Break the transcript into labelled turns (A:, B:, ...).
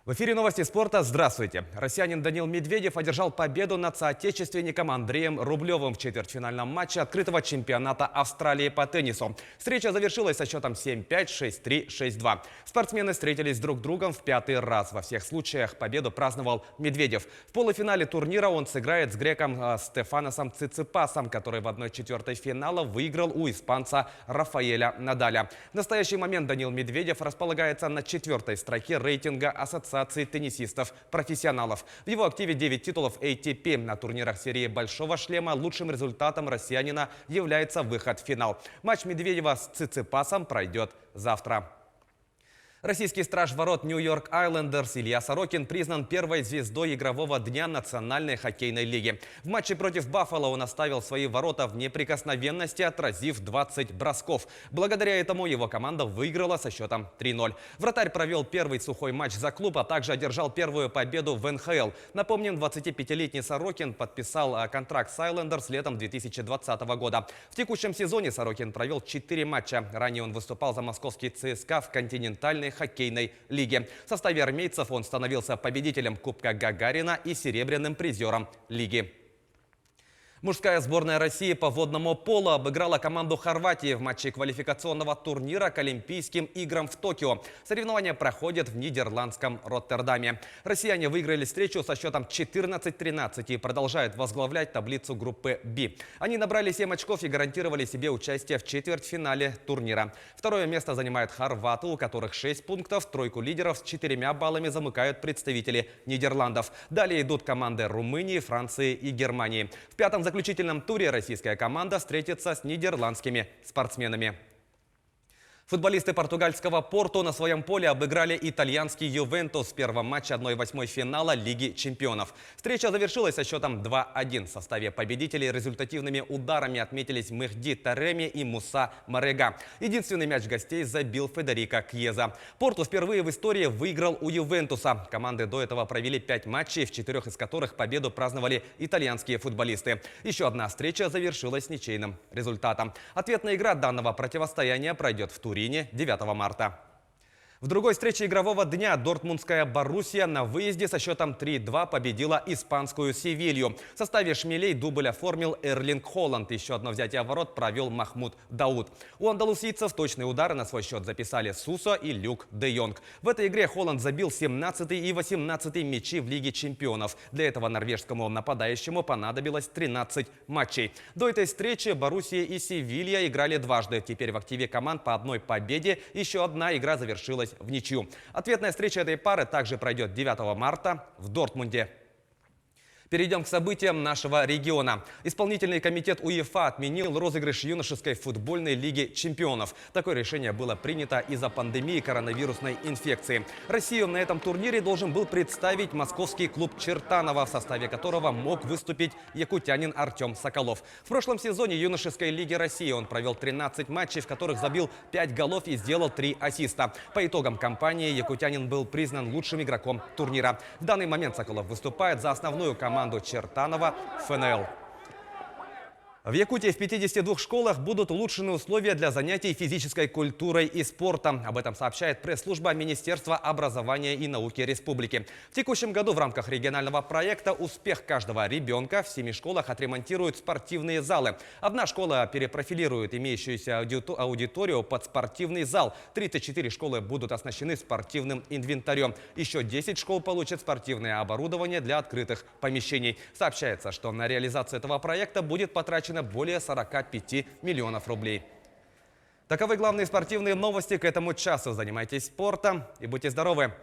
A: В эфире новости спорта. Здравствуйте. Россиянин Данил Медведев одержал победу над соотечественником Андреем Рублевым в четвертьфинальном матче открытого чемпионата Австралии по теннису. Встреча завершилась со счетом 7-5, 6-3, 6-2. Спортсмены встретились друг с другом в пятый раз. Во всех случаях победу праздновал Медведев. В полуфинале турнира он сыграет с греком Стефаносом Циципасом, который в 1/4 финала выиграл у испанца Рафаэля Надаля. В настоящий момент Данил Медведев располагается на 4-й строке рейтинга Ассоциации теннисистов-профессионалов. В его активе 9 титулов ATP. На турнирах серии «Большого шлема» лучшим результатом россиянина является выход в финал. Матч Медведева с Циципасом пройдет завтра. Российский страж ворот Нью-Йорк Айлендерс Илья Сорокин признан первой звездой игрового дня Национальной хоккейной лиги. В матче против Баффало он оставил свои ворота в неприкосновенности, отразив 20 бросков. Благодаря этому его команда выиграла со счетом 3-0. Вратарь провел первый сухой матч за клуб, а также одержал первую победу в НХЛ. Напомним, 25-летний Сорокин подписал контракт с Айлендерс летом 2020 года. В текущем сезоне Сорокин провел 4 матча. Ранее он выступал за московский ЦСКА в континентальной хоккейной лиге. В составе армейцев он становился победителем Кубка Гагарина и серебряным призером лиги. Мужская сборная России по водному полу обыграла команду Хорватии в матче квалификационного турнира к Олимпийским играм в Токио. Соревнования проходят в нидерландском Роттердаме. Россияне выиграли встречу со счетом 14-13 и продолжают возглавлять таблицу группы «Б». Они набрали 7 очков и гарантировали себе участие в четвертьфинале турнира. Второе место занимают хорваты, у которых 6 пунктов. Тройку лидеров с 4 баллами замыкают представители Нидерландов. Далее идут команды Румынии, Франции и Германии. В пятом заключительном туре российская команда встретится с нидерландскими спортсменами. Футболисты португальского Порту на своем поле обыграли итальянский Ювентус в первом матче 1/8 финала Лиги чемпионов. Встреча завершилась со счетом 2-1. В составе победителей результативными ударами отметились Мехди Тареми и Муса Марега. Единственный мяч гостей забил Федерико Кьеза. Порту впервые в истории выиграл у Ювентуса. Команды до этого провели 5 матчей, в 4 из которых победу праздновали итальянские футболисты. Еще одна встреча завершилась ничейным результатом. Ответная игра данного противостояния пройдет в Турине 9 марта. В другой встрече игрового дня дортмундская Боруссия на выезде со счетом 3-2 победила испанскую Севилью. В составе шмелей дубль оформил Эрлинг Холланд. Еще одно взятие ворот провел Махмуд Дауд. У андалусийцев точные удары на свой счет записали Сусо и Люк де Йонг. В этой игре Холланд забил 17-й и 18-й мячи в Лиге чемпионов. Для этого норвежскому нападающему понадобилось 13 матчей. До этой встречи Боруссия и Севилья играли дважды. Теперь в активе команд по одной победе. Еще одна игра завершилась в ничью. Ответная встреча этой пары также пройдет 9 марта в Дортмунде. Перейдем к событиям нашего региона. Исполнительный комитет УЕФА отменил розыгрыш юношеской футбольной лиги чемпионов. Такое решение было принято из-за пандемии коронавирусной инфекции. Россию на этом турнире должен был представить московский клуб Чертаново, в составе которого мог выступить якутянин Артем Соколов. В прошлом сезоне юношеской лиги России он провел 13 матчей, в которых забил 5 голов и сделал 3 ассиста. По итогам кампании якутянин был признан лучшим игроком турнира. В данный момент Соколов выступает за основную команду Чертанова ФНЛ. В Якутии в 52 школах будут улучшены условия для занятий физической культурой и спортом. Об этом сообщает пресс-служба Министерства образования и науки Республики. В текущем году в рамках регионального проекта «Успех каждого ребенка» в 7 школах отремонтируют спортивные залы. Одна школа перепрофилирует имеющуюся аудиторию под спортивный зал. 34 школы будут оснащены спортивным инвентарем. Еще 10 школ получат спортивное оборудование для открытых помещений. Сообщается, что на реализацию этого проекта будет потрачено более 45 миллионов рублей. Таковы главные спортивные новости к этому часу. Занимайтесь спортом и будьте здоровы!